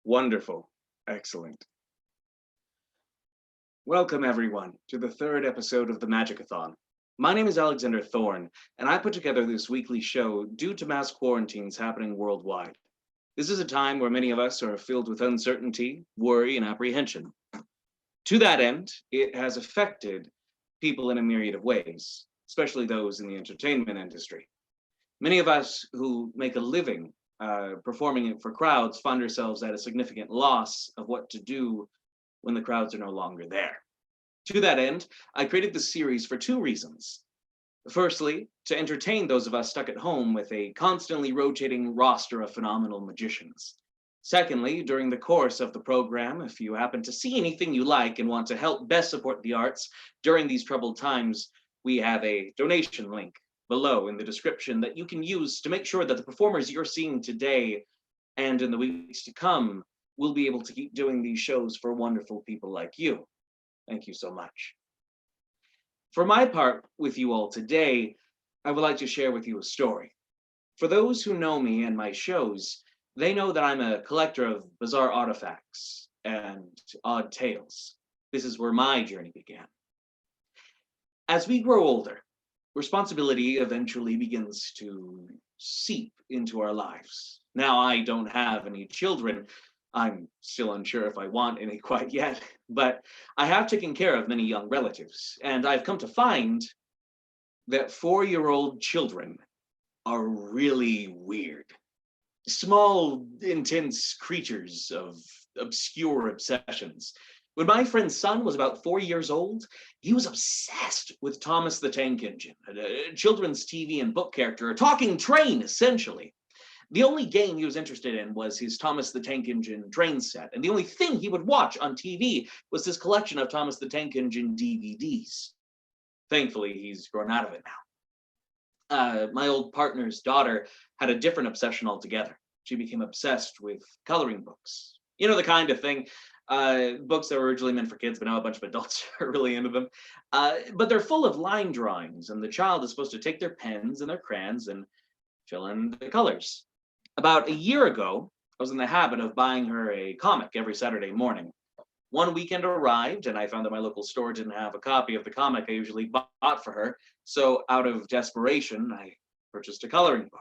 Wonderful. Excellent. Welcome, everyone, to the third episode of the Magic-A-Thon. My name is Alexander Thorn, and I put together this weekly show due to mass quarantines happening worldwide. This is a time where many of us are filled with uncertainty, worry, and apprehension. To that end, it has affected people in a myriad of ways, especially those in the entertainment industry. Many of us who make a living performing it for crowds find ourselves at a significant loss of what to do when the crowds are no longer there. To that end, I created this series for two reasons. Firstly, to entertain those of us stuck at home with a constantly rotating roster of phenomenal magicians. Secondly, during the course of the program, if you happen to see anything you like and want to help best support the arts during these troubled times, we have a donation link below in the description that you can use to make sure that the performers you're seeing today and in the weeks to come will be able to keep doing these shows for wonderful people like you. Thank you so much. For my part with you all today, I would like to share with you a story. For those who know me and my shows, they know that I'm a collector of bizarre artifacts and odd tales. This is where my journey began. As we grow older, responsibility eventually begins to seep into our lives. Now, I don't have any children. I'm still unsure if I want any quite yet, but I have taken care of many young relatives, and I've come to find that 4-year-old children are really weird. Small, intense creatures of obscure obsessions. When my friend's son was about 4 years old, he was obsessed with Thomas the Tank Engine, a children's TV and book character, a talking train, essentially. The only game he was interested in was his Thomas the Tank Engine train set, and the only thing he would watch on TV was this collection of Thomas the Tank Engine DVDs. Thankfully, he's grown out of it now. My old partner's daughter had a different obsession altogether. She became obsessed with coloring books. You know, the kind of thing, books that were originally meant for kids, but now a bunch of adults are really into them. But they're full of line drawings, and the child is supposed to take their pens and their crayons and fill in the colors. About a year ago, I was in the habit of buying her a comic every Saturday morning. One weekend arrived, and I found that my local store didn't have a copy of the comic I usually bought for her, so out of desperation, I purchased a coloring book.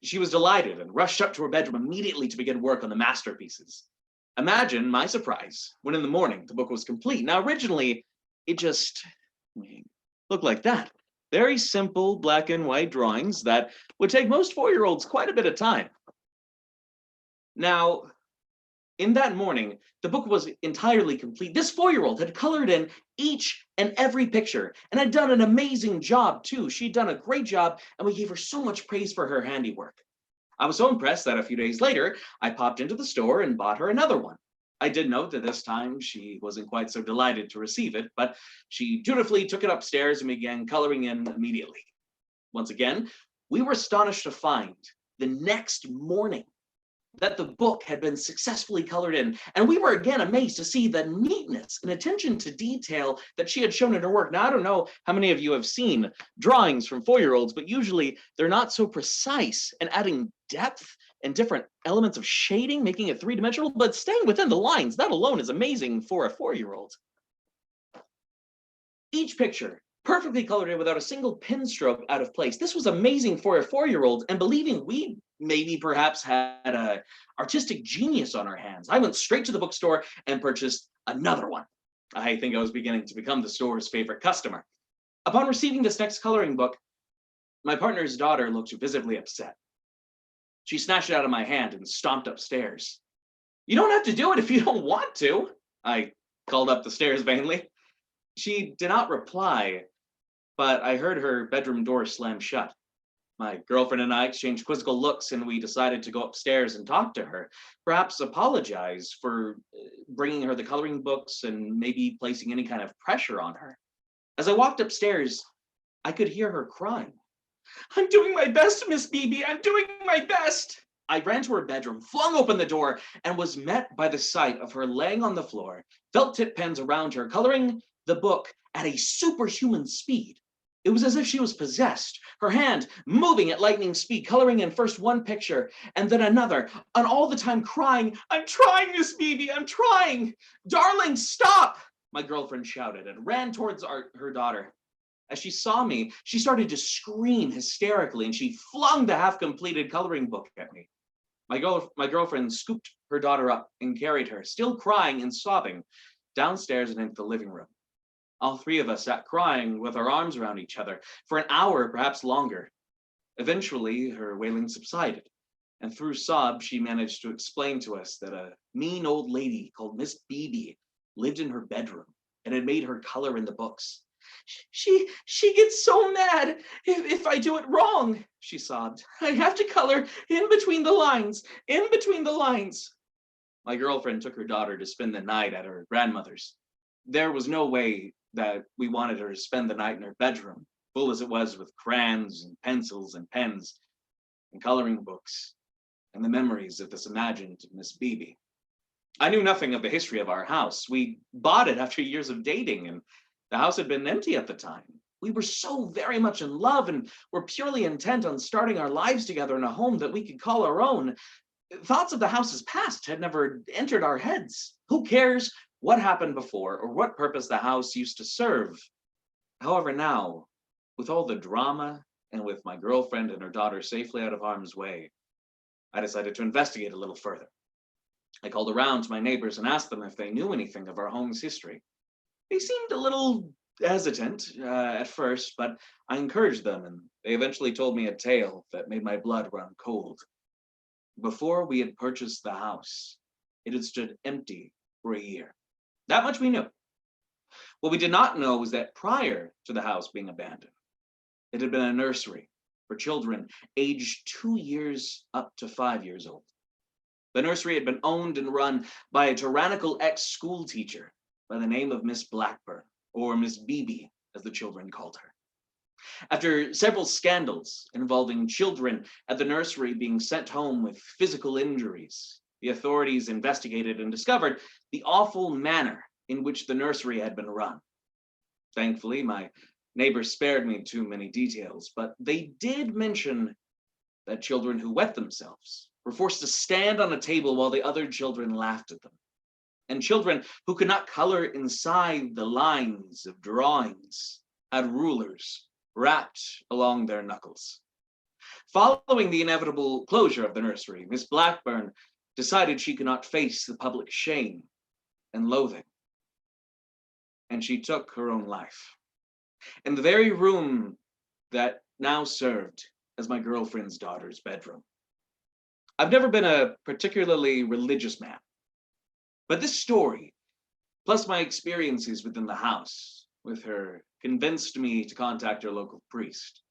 She was delighted and rushed up to her bedroom immediately to begin work on the masterpieces. Imagine my surprise when in the morning the book was complete. Now, originally, it just looked like that. Very simple black and white drawings that would take most 4-year-olds quite a bit of time. Now, in that morning, the book was entirely complete. This 4-year-old had colored in each and every picture and had done an amazing job too. She'd done a great job, and we gave her so much praise for her handiwork. I was so impressed that a few days later, I popped into the store and bought her another one. I did note that this time she wasn't quite so delighted to receive it, but she dutifully took it upstairs and began coloring in immediately. Once again, we were astonished to find the next morning that the book had been successfully colored in, and we were again amazed to see the neatness and attention to detail that she had shown in her work. Now, I don't know how many of you have seen drawings from 4-year-olds, but usually they're not so precise and adding depth and different elements of shading, making it three-dimensional, but staying within the lines. That alone is amazing for a 4-year-old. Each picture perfectly colored in without a single pin stroke out of place. This was amazing for a 4-year-old, and believing we maybe perhaps had an artistic genius on our hands, I went straight to the bookstore and purchased another one. I think I was beginning to become the store's favorite customer. Upon receiving this next coloring book, my partner's daughter looked visibly upset. She snatched it out of my hand and stomped upstairs. "You don't have to do it if you don't want to," I called up the stairs vainly. She did not reply, but I heard her bedroom door slam shut. My girlfriend and I exchanged quizzical looks, and we decided to go upstairs and talk to her, perhaps apologize for bringing her the coloring books and maybe placing any kind of pressure on her. As I walked upstairs, I could hear her crying. "I'm doing my best, Miss Beebe. I'm doing my best." I ran to her bedroom, flung open the door, and was met by the sight of her laying on the floor, felt tip pens around her, coloring the book at a superhuman speed. It was as if she was possessed, her hand moving at lightning speed, coloring in first one picture and then another, and all the time crying, "I'm trying, Miss Beebe, I'm trying! Darling, stop!" My girlfriend shouted and ran towards her daughter. As she saw me, she started to scream hysterically, and she flung the half-completed coloring book at me. My girlfriend scooped her daughter up and carried her, still crying and sobbing, downstairs and into the living room. All three of us sat crying with our arms around each other for an hour, perhaps longer. Eventually, her wailing subsided, and through sobs, she managed to explain to us that a mean old lady called Miss Beebe lived in her bedroom and had made her color in the books. She gets so mad if I do it wrong," she sobbed. "I have to color in between the lines, in between the lines." My girlfriend took her daughter to spend the night at her grandmother's. There was no way that we wanted her to spend the night in her bedroom, full as it was with crayons and pencils and pens and coloring books and the memories of this imagined Miss Beebe. I knew nothing of the history of our house. We bought it after years of dating, and the house had been empty at the time. We were so very much in love and were purely intent on starting our lives together in a home that we could call our own. Thoughts of the house's past had never entered our heads. Who cares what happened before or what purpose the house used to serve? However, now, with all the drama and with my girlfriend and her daughter safely out of harm's way, I decided to investigate a little further. I called around to my neighbors and asked them if they knew anything of our home's history. They seemed a little hesitant at first, but I encouraged them, and they eventually told me a tale that made my blood run cold. Before we had purchased the house, it had stood empty for a year. That much we knew. What we did not know was that prior to the house being abandoned, it had been a nursery for children aged 2 years up to 5 years old. The nursery had been owned and run by a tyrannical ex-school teacher by the name of Miss Blackburn, or Miss Beebe, as the children called her. After several scandals involving children at the nursery being sent home with physical injuries, the authorities investigated and discovered the awful manner in which the nursery had been run. Thankfully, my neighbors spared me too many details, but they did mention that children who wet themselves were forced to stand on a table while the other children laughed at them, and children who could not color inside the lines of drawings had rulers wrapped along their knuckles. Following the inevitable closure of the nursery, Miss Blackburn decided she could not face the public shame and loathing, and she took her own life in the very room that now served as my girlfriend's daughter's bedroom. I've never been a particularly religious man, but this story, plus my experiences within the house with her, convinced me to contact her local priest.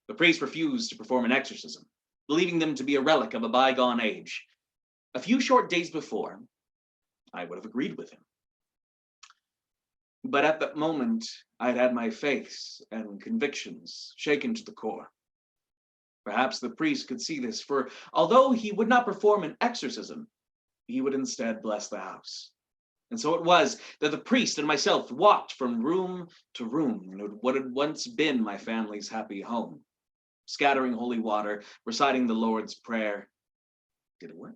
The priest refused to perform an exorcism, believing them to be a relic of a bygone age. A few short days before, I would have agreed with him. But at that moment, I had had my faith and convictions shaken to the core. Perhaps the priest could see this, for although he would not perform an exorcism, he would instead bless the house. And so it was that the priest and myself walked from room to room in what had once been my family's happy home, scattering holy water, reciting the Lord's Prayer. Did it work?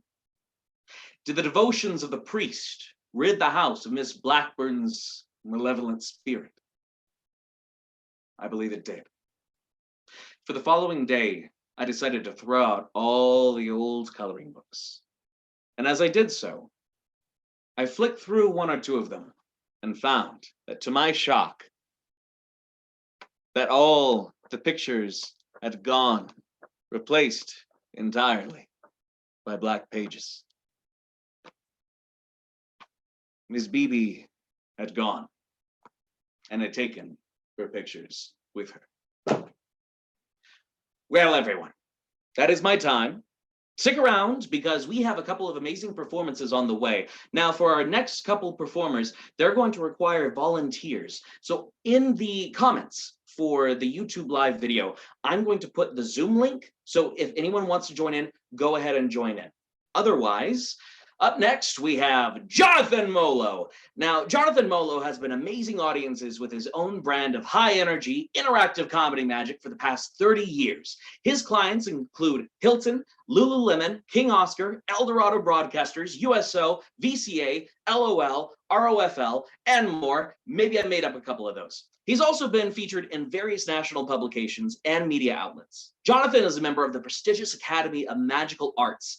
Did the devotions of the priest rid the house of Miss Blackburn's malevolent spirit? I believe it did. For the following day, I decided to throw out all the old coloring books. And as I did so, I flicked through one or two of them and found that, to my shock, that all the pictures had gone, replaced entirely by black pages. Miss Beebe had gone and had taken her pictures with her. Well, everyone, that is my time. Stick around because we have a couple of amazing performances on the way. Now, for our next couple performers, they're going to require volunteers. So in the comments for the YouTube live video, I'm going to put the Zoom link. So if anyone wants to join in, go ahead and join in. Otherwise, Up next, we have Jonathan Molo. Now, Jonathan Molo has been amazing audiences with his own brand of high energy, interactive comedy magic for the past 30 years. His clients include Hilton, Lululemon, King Oscar, Eldorado Broadcasters, USO, VCA, LOL, ROFL, and more. Maybe I made up a couple of those. He's also been featured in various national publications and media outlets. Jonathan is a member of the prestigious Academy of Magical Arts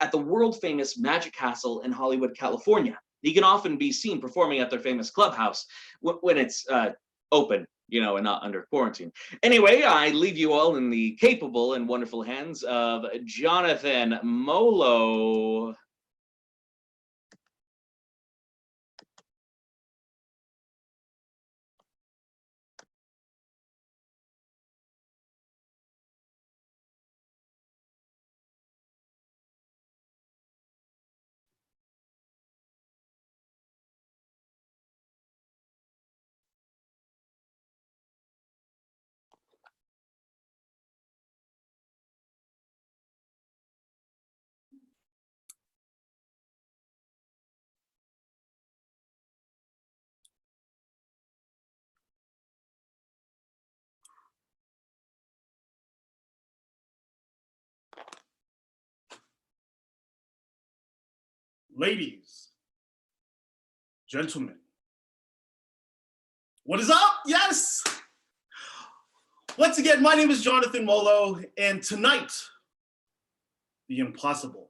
at the world-famous Magic Castle in Hollywood, California. He can often be seen performing at their famous clubhouse when it's open, and not under quarantine. Anyway, I leave you all in the capable and wonderful hands of Jonathan Molo. Ladies, gentlemen, what is up? Yes! Once again, my name is Jonathan Molo, and tonight, the impossible.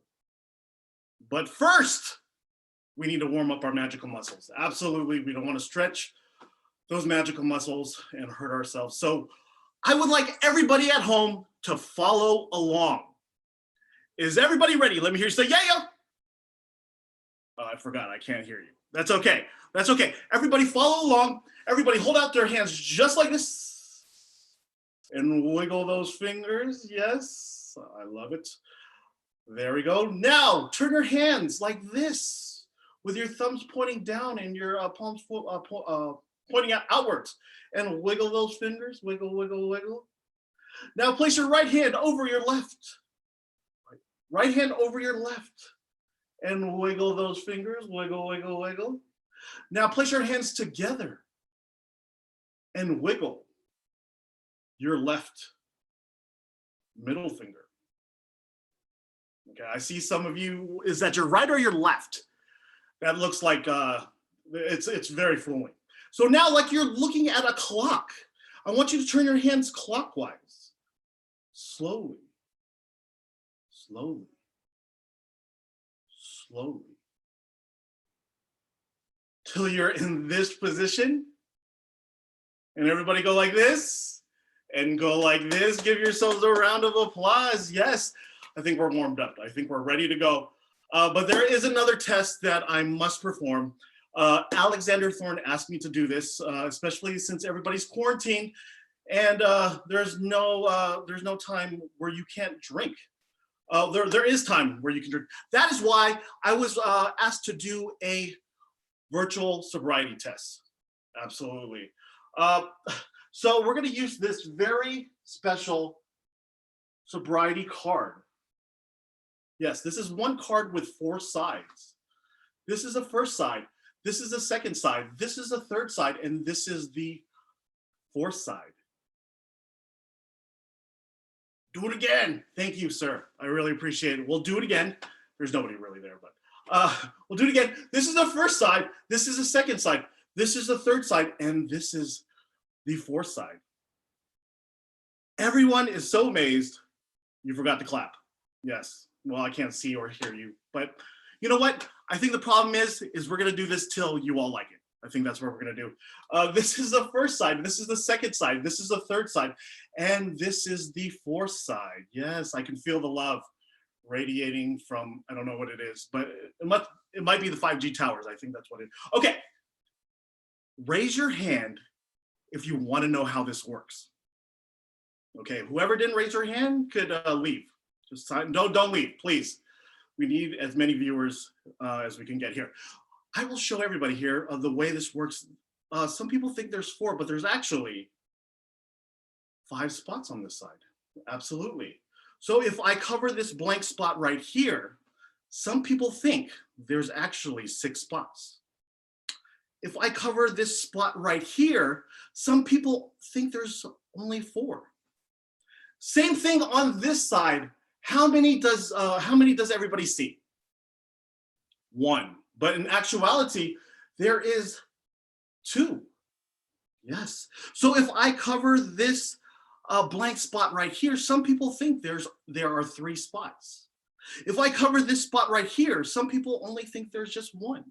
But first, we need to warm up our magical muscles. Absolutely, we don't want to stretch those magical muscles and hurt ourselves. So I would like everybody at home to follow along. Is everybody ready? Let me hear you say, yeah. Oh, I forgot, I can't hear you. That's okay, that's okay. Everybody follow along. Everybody hold out their hands just like this and wiggle those fingers. Yes, I love it. There we go. Now, turn your hands like this with your thumbs pointing down and your palms pointing outwards, and wiggle those fingers, wiggle, wiggle, wiggle. Now place your right hand over your left. Right hand over your left. And wiggle those fingers, wiggle, wiggle, wiggle. Now place your hands together and wiggle your left middle finger. Okay, I see some of you, is that your right or your left? That looks like it's very fluent. So now, like you're looking at a clock, I want you to turn your hands clockwise. Slowly, slowly. Slowly, till you're in this position, and everybody go like this, and go like this. Give yourselves a round of applause. Yes, I think we're warmed up. I think we're ready to go. But there is another test that I must perform. Alexander Thorn asked me to do this, especially since everybody's quarantined, and there's no time where you can't drink. There is time where you can drink. That is why I was asked to do a virtual sobriety test. Absolutely. So we're going to use this very special sobriety card. Yes, this is one card with 4 sides. This is the first side. This is the second side. This is the third side. And this is the fourth side. Do it again. Thank you, sir. I really appreciate it. We'll do it again. There's nobody really there, but we'll do it again. This is the first side. This is the second side. This is the third side. And this is the fourth side. Everyone is so amazed you forgot to clap. Yes. Well, I can't see or hear you, but you know what? I think the problem is we're going to do this till you all like it. I think that's what we're going to do. This is the first side. This is the second side. This is the third side. And this is the fourth side. Yes, I can feel the love radiating from, I don't know what it is, but it might be the 5G towers. I think that's what it is. Okay. Raise your hand if you want to know how this works. Okay, whoever didn't raise their hand could leave. Just don't leave, please. We need as many viewers as we can get here. I will show everybody here the way this works. Some people think there's 4, but there's actually 5 spots on this side. Absolutely. So if I cover this blank spot right here, some people think there's actually 6 spots. If I cover this spot right here, some people think there's only 4. Same thing on this side. How many does everybody see? 1. But in actuality, there is 2. Yes. So if I cover this blank spot right here, some people think there are 3 spots. If I cover this spot right here, some people only think there's just 1.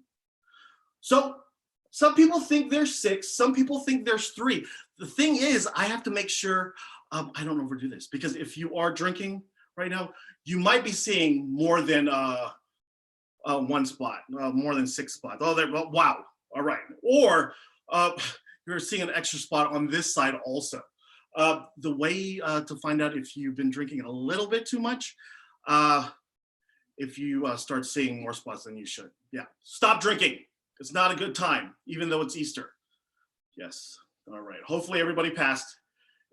So some people think there's 6, some people think there's 3. The thing is, I have to make sure I don't overdo this, because if you are drinking right now, you might be seeing more than 1 spot, more than 6 spots. Oh, wow. All right. Or you're seeing an extra spot on this side also. The way to find out if you've been drinking a little bit too much, if you start seeing more spots than you should. Yeah, stop drinking. It's not a good time, even though it's Easter. Yes, all right. Hopefully everybody passed.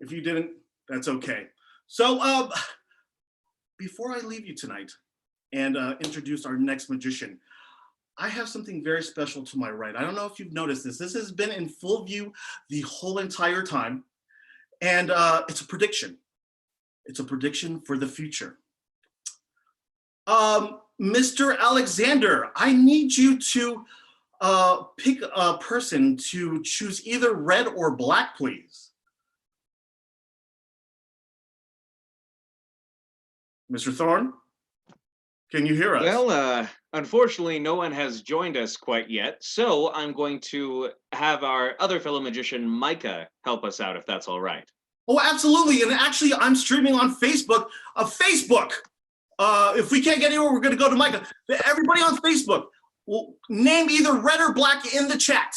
If you didn't, that's okay. So before I leave you tonight and introduce our next magician, I have something very special to my right. I don't know if you've noticed this. This has been in full view the whole entire time. And it's a prediction. It's a prediction for the future. Mr. Alexander, I need you to pick a person to choose either red or black, please. Mr. Thorn, can you hear us? Well, unfortunately, no one has joined us quite yet, so I'm going to have our other fellow magician, Micah, help us out, if that's all right. Oh, absolutely. And actually, I'm streaming on Facebook. If we can't get anywhere, we're going to go to Micah. Everybody on Facebook, will name either red or black in the chat.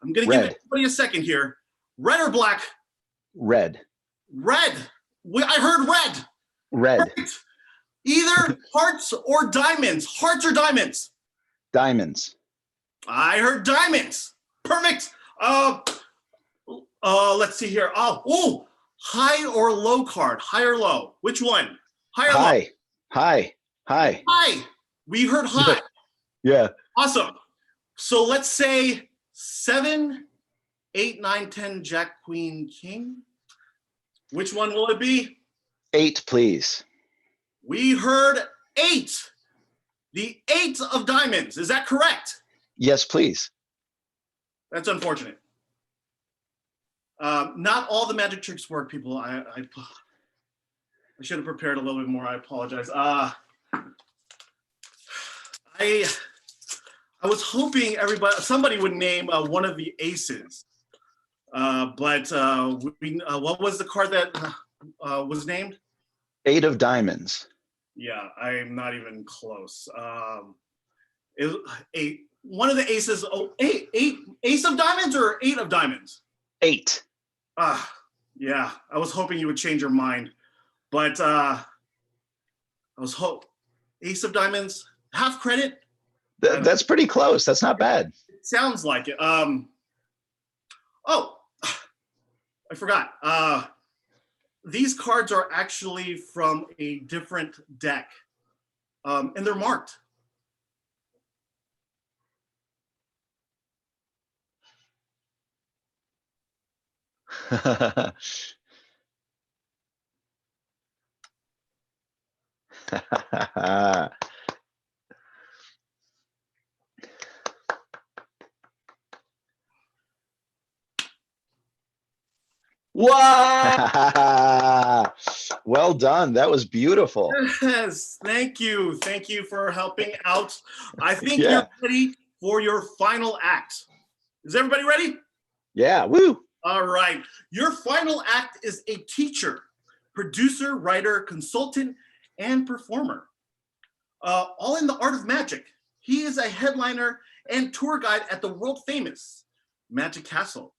I'm going to give everybody a second here. Red or black? Red. Red. I heard red. Red. Perfect. Either hearts or diamonds. Hearts or diamonds? Diamonds. I heard diamonds. Perfect. Let's see here. Oh, high or low card? High or low? Which one? High or high. low? High. High. High. We heard high. Yeah. Awesome. So let's say 7, 8, 9, 10, Jack, Queen, King. Which one will it be? 8, please. We heard 8. The 8 of diamonds. Is that correct? Yes, please. That's unfortunate. Not all the magic tricks work, people. I should have prepared a little bit more. I apologize. I was hoping somebody would name one of the aces, but what was the card that was named? 8 of diamonds. Yeah, I'm not even close. It was one of the aces. Oh, eight ace of diamonds or 8 of diamonds? 8. Yeah, I was hoping you would change your mind, but ace of diamonds, half credit. That's pretty close. That's not bad. It sounds like it. Oh, I forgot. These cards are actually from a different deck, and they're marked. Wow! Well done. That was beautiful. Yes, thank you. Thank you for helping out. I think Yeah. you're ready for your final act. Is everybody ready? Yeah. Woo! All right. Your final act is a teacher, producer, writer, consultant, and performer. All in the art of magic. He is a headliner and tour guide at the world famous Magic Castle,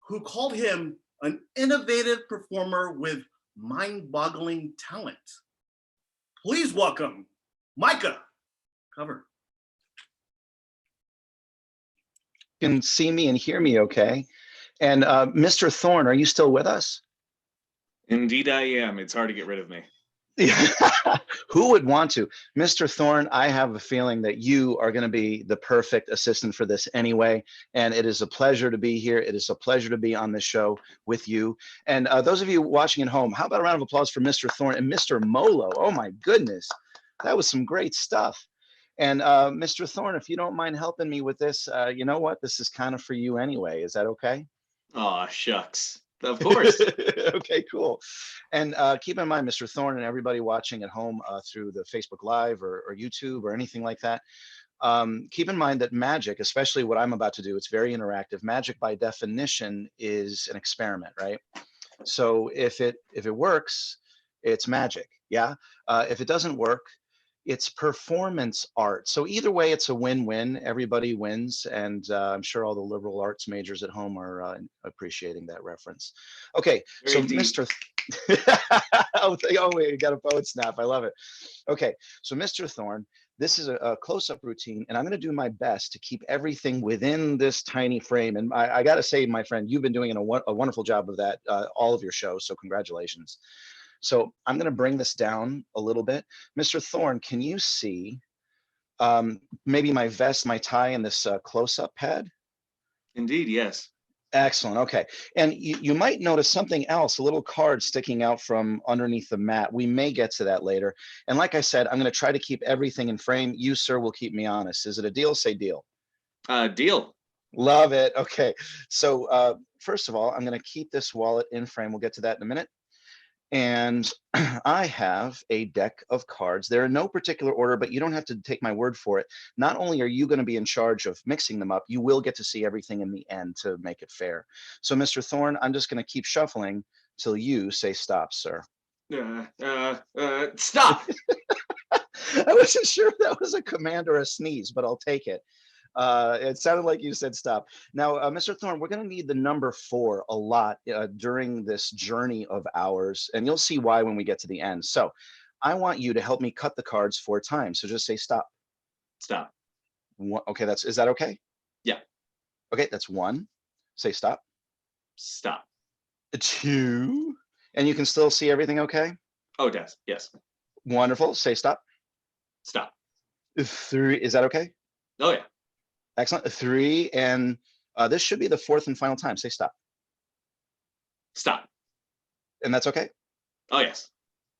who called him an innovative performer with mind-boggling talent. Please welcome Micah. Cover. You can see me and hear me okay. And Mr. Thorn, are you still with us? Indeed I am. It's hard to get rid of me. Who would want to? Mr. Thorn, I have a feeling that you are going to be the perfect assistant for this anyway. And it is a pleasure to be here. It is a pleasure to be on this show with you. And those of you watching at home, how about a round of applause for Mr. Thorn and Mr. Molo? Oh my goodness, that was some great stuff. And Mr. Thorn, if you don't mind helping me with this, you know what? This is kind of for you anyway. Is that okay? Aw, shucks. Of course. Okay, cool. And keep in mind, Mr. Thorn and everybody watching at home through the Facebook Live or YouTube or anything like that, keep in mind that magic, especially what I'm about to do, it's very interactive. Magic by definition is an experiment, right? So if it works, it's magic. Yeah. If it doesn't work, it's performance art. So either way, it's a win-win. Everybody wins, and I'm sure all the liberal arts majors at home are appreciating that reference. Okay, Very so deep. Mr. Oh, wait, you got a poet snap. I love it. Okay, so Mr. Thorn, this is a close-up routine, and I'm going to do my best to keep everything within this tiny frame. And I got to say, my friend, you've been doing a wonderful job of that, all of your shows, so congratulations. So I'm going to bring this down a little bit. Mr. Thorn, can you see maybe my vest, my tie, and this close-up pad? Indeed, yes. Excellent. Okay. And you might notice something else, a little card sticking out from underneath the mat. We may get to that later. And like I said, I'm going to try to keep everything in frame. You, sir, will keep me honest. Is it a deal? Say deal. Deal. Love it. Okay. So first of all, I'm going to keep this wallet in frame. We'll get to that in a minute. And I have a deck of cards. They're in no particular order, but you don't have to take my word for it. Not only are you going to be in charge of mixing them up, you will get to see everything in the end to make it fair. So, Mr. Thorn, I'm just going to keep shuffling till you say stop, sir. Stop. I wasn't sure if that was a command or a sneeze, but I'll take it. It sounded like you said stop. Now, Mr. Thorn, we're going to need the number 4 a lot during this journey of ours, and you'll see why when we get to the end. So I want you to help me cut the cards 4 times. So just say stop. Stop. Okay, is that okay? Yeah. Okay, that's 1. Say stop. Stop. 2. And you can still see everything okay? Oh, yes. Wonderful. Say stop. Stop. 3. Is that okay? Oh, yeah. Excellent. 3. And this should be the 4th and final time. Say stop. Stop. And that's okay? Oh, yes.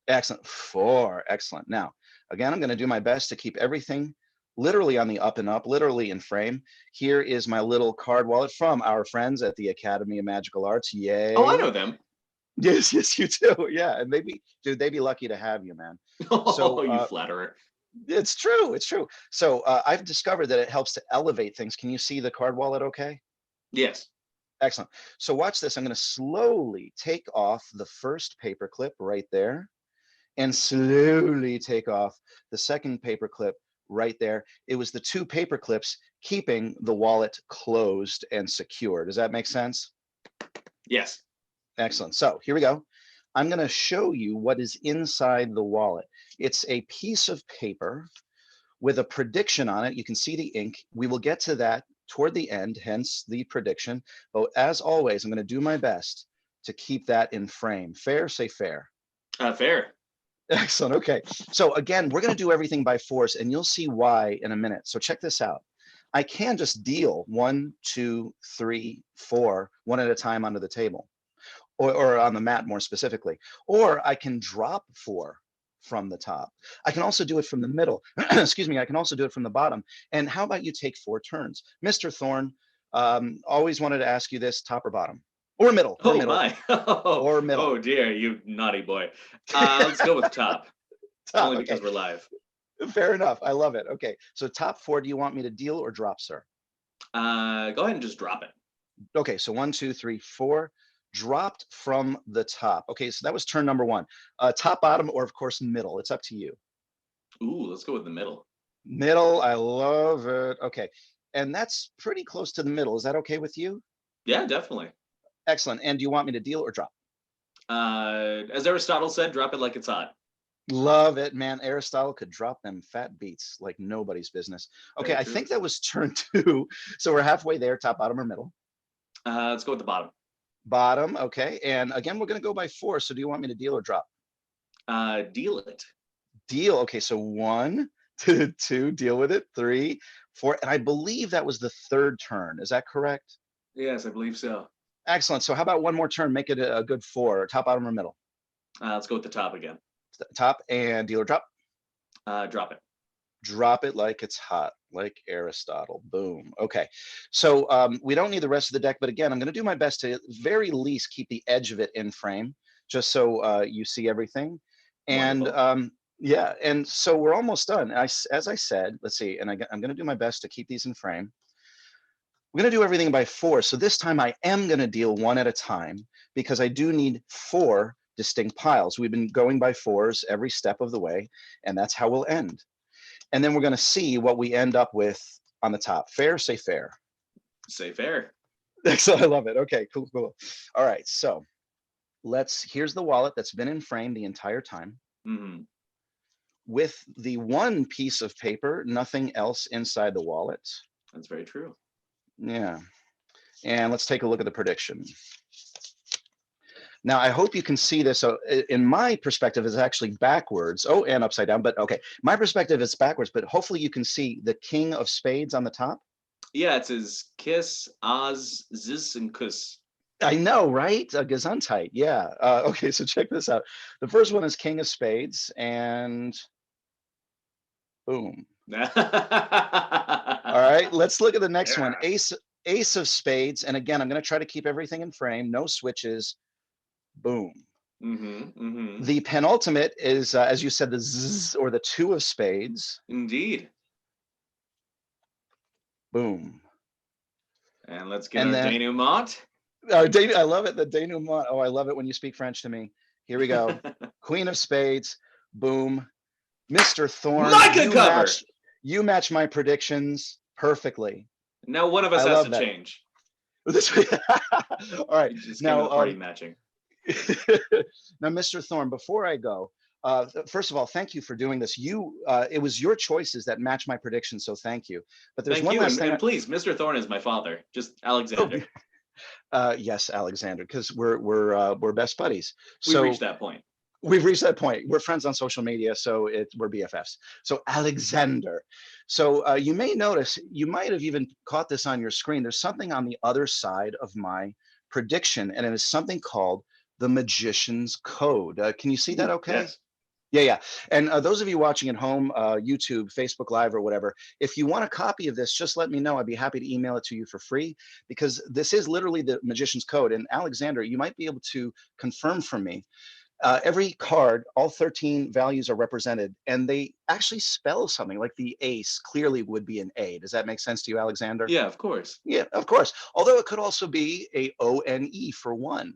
Excellent. 4. Excellent. Now, again, I'm going to do my best to keep everything literally on the up and up, literally in frame. Here is my little card wallet from our friends at the Academy of Magical Arts. Yay. Oh, I know them. Yes, you do. Yeah. And they'd be lucky to have you, man. Oh, you flatterer. It's true. It's true. So I've discovered that it helps to elevate things. Can you see the card wallet okay? Yes. Excellent. So watch this. I'm going to slowly take off the first paper clip right there and slowly take off the second paper clip right there. It was the 2 paper clips keeping the wallet closed and secure. Does that make sense? Yes. Excellent. So here we go. I'm going to show you what is inside the wallet. It's a piece of paper with a prediction on it. You can see the ink. We will get to that toward the end, hence the prediction. But as always, I'm going to do my best to keep that in frame. Fair? Say fair. Fair. Excellent. Okay. So again, we're going to do everything by force, and you'll see why in a minute. So check this out. I can just deal 1, 2, 3, 4, one at a time onto the table. Or on the mat more specifically, or I can drop 4 from the top. I can also do it from the middle. Excuse me. I can also do it from the bottom. And how about you take 4 turns? Mr. Thorn, always wanted to ask you this, top or bottom? Or middle, or middle. My. Or middle. Oh dear, you naughty boy. Let's go with top. Top, Only okay. because we're live. Fair enough. I love it. Okay. So top 4, do you want me to deal or drop, sir? Go ahead and just drop it. Okay. So 1, 2, 3, 4. Dropped from the top. Okay, so that was turn number 1. Top, bottom, or of course middle. It's up to you. Ooh, let's go with the middle. Middle, I love it. Okay, and that's pretty close to the middle. Is that okay with you? Yeah, definitely. Excellent. And do you want me to deal or drop? As Aristotle said, drop it like it's hot. Love it, man. Aristotle could drop them fat beats like nobody's business. Okay, I think that was turn 2. So we're halfway there, top, bottom, or middle? Let's go with the bottom. Bottom, okay. And again, we're going to go by 4. So do you want me to deal or drop? Deal it. Deal. Okay, so 1, 2, deal with it. 3, 4, and I believe that was the third turn. Is that correct? Yes, I believe so. Excellent. So how about one more turn? Make it a good 4, top, bottom, or middle. Let's go with the top again. Top and deal or drop. Drop it. Drop it like it's hot, like Aristotle. Boom. Okay. So we don't need the rest of the deck, but again, I'm going to do my best to at very least keep the edge of it in frame, just so you see everything. And yeah, and so we're almost done. As I said, let's see, and I'm going to do my best to keep these in frame. We're going to do everything by 4. So this time I am going to deal 1 at a time because I do need 4 distinct piles. We've been going by 4s every step of the way, and that's how we'll end. And then we're going to see what we end up with on the top. Fair, say fair. Say fair. Excellent. I love it. Okay, cool, cool. All right, so here's the wallet that's been in frame the entire time. Mm-hmm. With the 1 piece of paper, nothing else inside the wallet. That's very true. Yeah. And let's take a look at the prediction. Now, I hope you can see this. So in my perspective, it's actually backwards. Oh, and upside down, but okay. My perspective is backwards, but hopefully you can see the king of spades on the top. Yeah, it says kiss, Oz, Zis, and Kuss. I know, right? Gesundheit. Yeah. Okay, so check this out. The first one is king of spades, and boom. All right, let's look at the next one. Ace of spades, and again, I'm going to try to keep everything in frame. No switches. Boom. The penultimate is, as you said, the zzz, or the 2 of spades. Indeed. Boom. And let's get our denouement. I love it, the denouement. Oh, I love it when you speak French to me. Here we go. Queen of spades. Boom. Mr. Thorn. Micah, you match my predictions perfectly. Now one of us has to change. All right. Now party matching. Now, Mr. Thorn, before I go, first of all, thank you for doing this. It was your choices that match my predictions, so thank you. But there's one last thing. And please, Mr. Thorn is my father, just Alexander. Yes, Alexander, because we're best buddies. We've reached that point. We've reached that point. We're friends on social media, so we're BFFs. So Alexander. So you may notice, you might have even caught this on your screen. There's something on the other side of my prediction, and it is something called the Magician's Code. Can you see that okay? Yes. Yeah. And those of you watching at home, YouTube, Facebook Live, or whatever, if you want a copy of this, just let me know. I'd be happy to email it to you for free, because this is literally the Magician's Code. And Alexander, you might be able to confirm for me. Every card, all 13 values are represented, and they actually spell something. Like the ace clearly would be an A. Does that make sense to you, Alexander? Yeah, of course. Yeah, of course. Although it could also be a O-N-E for 1.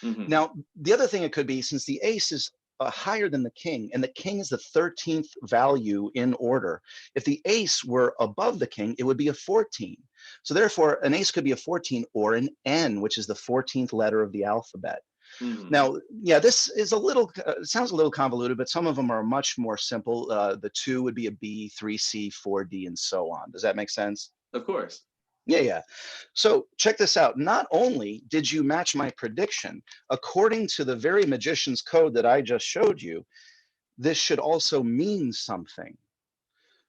Now, the other thing it could be, since the ace is higher than the king, and the king is the 13th value in order. If the ace were above the king, it would be a 14. So therefore, an ace could be a 14 or an N, which is the 14th letter of the alphabet. Now, yeah, this is it sounds a little convoluted, but some of them are much more simple. The 2 would be a B, 3C, 4D, and so on. Does that make sense? Of course. Yeah. So check this out. Not only did you match my prediction, according to the very Magician's Code that I just showed you, this should also mean something.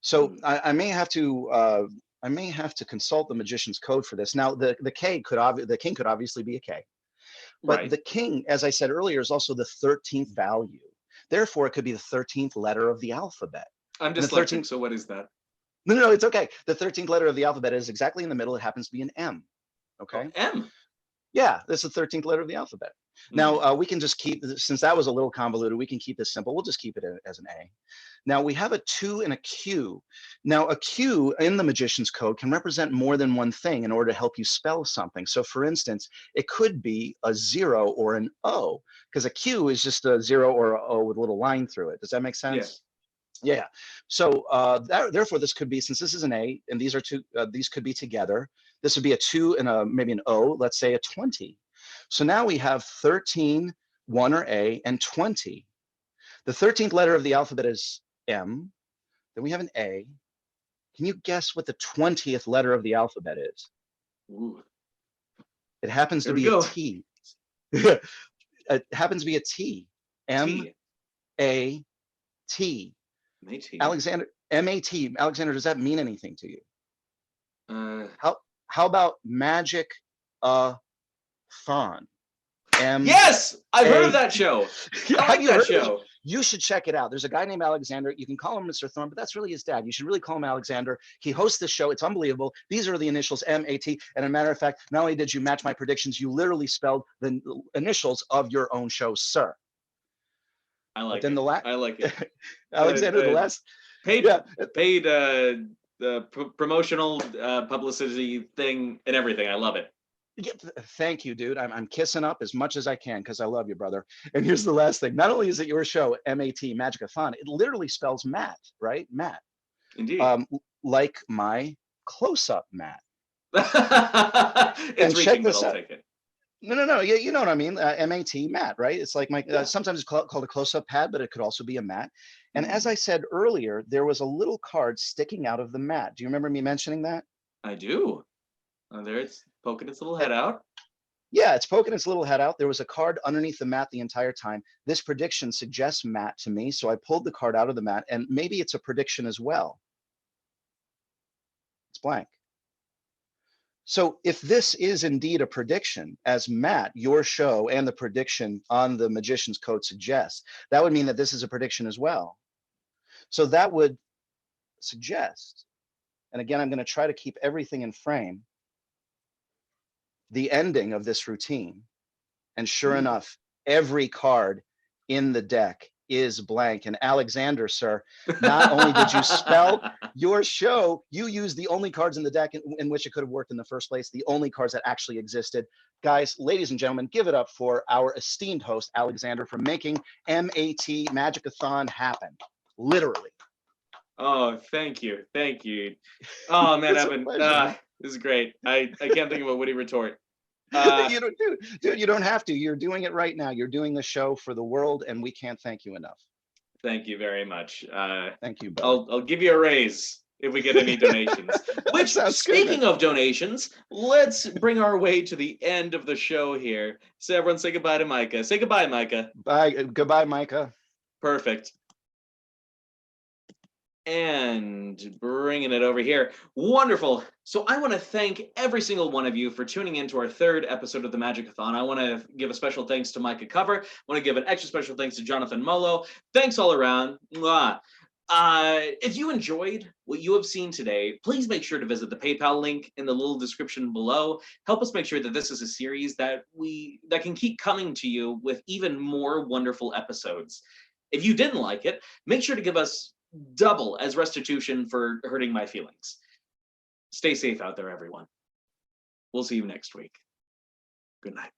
So I may have to consult the Magician's Code for this. Now, the king could obviously be a K, but the king, as I said earlier, is also the 13th value. Therefore, it could be the 13th letter of the alphabet. I'm dyslexic, so what is that? No, it's okay. The 13th letter of the alphabet is exactly in the middle. It happens to be an M. Okay. Oh, M. Yeah, that's the 13th letter of the alphabet. Now, we can just keep, since that was a little convoluted, we can keep this simple. We'll just keep it as an A. Now, we have a 2 and a Q. Now, a Q in the Magician's Code can represent more than one thing in order to help you spell something. So, for instance, it could be a 0 or an O, because a Q is just a 0 or an O with a little line through it. Does that make sense? Yes. Yeah. So therefore, this could be, since this is an A and these are 2, these could be together. This would be a 2 and maybe an O, let's say a 20. So now we have 13, 1 or A, and 20. The 13th letter of the alphabet is M. Then we have an A. Can you guess what the 20th letter of the alphabet is? Ooh. It happens to be a T. It happens to be a T. M. Alexander, M-A-T. Alexander, does that mean anything to you? Uh, How about Magic-A-Thon? yes, I've heard of that show. I like that show. You should check it out. There's a guy named Alexander. You can call him Mr. Thorn, but that's really his dad. You should really call him Alexander. He hosts this show. It's unbelievable. These are the initials, M-A-T. And a matter of fact, not only did you match my predictions, you literally spelled the initials of your own show, sir. I like then it. The I like it. Alexander, the last paid the promotional publicity thing and everything. I love it. Yeah, thank you, dude. I'm kissing up as much as I can because I love you, brother. And here's the last thing. Not only is it your show, M-A-T, Magic-A-Thon, it literally spells Matt, right? Matt. Indeed. Like my close-up Matt. It's reaching, but I'll take it. No. You know what I mean? M-A-T, Matt, right? It's like my, sometimes it's called a close-up pad, but it could also be a mat. And as I said earlier, there was a little card sticking out of the mat. Do you remember me mentioning that? I do. Oh, there it's poking its little head out. Yeah, it's poking its little head out. There was a card underneath the mat the entire time. This prediction suggests Matt to me, so I pulled the card out of the mat, and maybe it's a prediction as well. It's blank. So if this is indeed a prediction, as Matt, your show, and the prediction on the Magician's Code suggests, that would mean that this is a prediction as well. So that would suggest, and again, I'm going to try to keep everything in frame, the ending of this routine. And sure enough, every card in the deck is blank. And Alexander, sir, not only did you spell your show, you used the only cards in the deck in which it could have worked in the first place, the only cards that actually existed. Guys, ladies and gentlemen, give it up for our esteemed host, Alexander, for making M-A-T, Magic-A-Thon happen, literally. Oh, thank you. Thank you. Oh, man, Evan, this is great. I can't think of a witty retort. You don't, dude, you don't have to. You're doing it right now. You're doing the show for the world, and we can't thank you enough. Thank you very much. Thank you, brother. I'll give you a raise if we get any donations. Which, speaking of donations, let's bring our way to the end of the show here. So everyone say goodbye to Micah. Say goodbye, Micah. Bye. Goodbye, Micah. Perfect. And bringing it over here. Wonderful. So I want to thank every single one of you for tuning in to our third episode of the Magic-A-Thon. I want to give a special thanks to Micah Cover. I want to give an extra special thanks to Jonathan Molo. Thanks all around. Mwah. If you enjoyed what you have seen today, please make sure to visit the PayPal link in the little description below. Help us make sure that this is a series that can keep coming to you with even more wonderful episodes. If you didn't like it, make sure to give us double as restitution for hurting my feelings. Stay safe out there, everyone. We'll see you next week. Good night.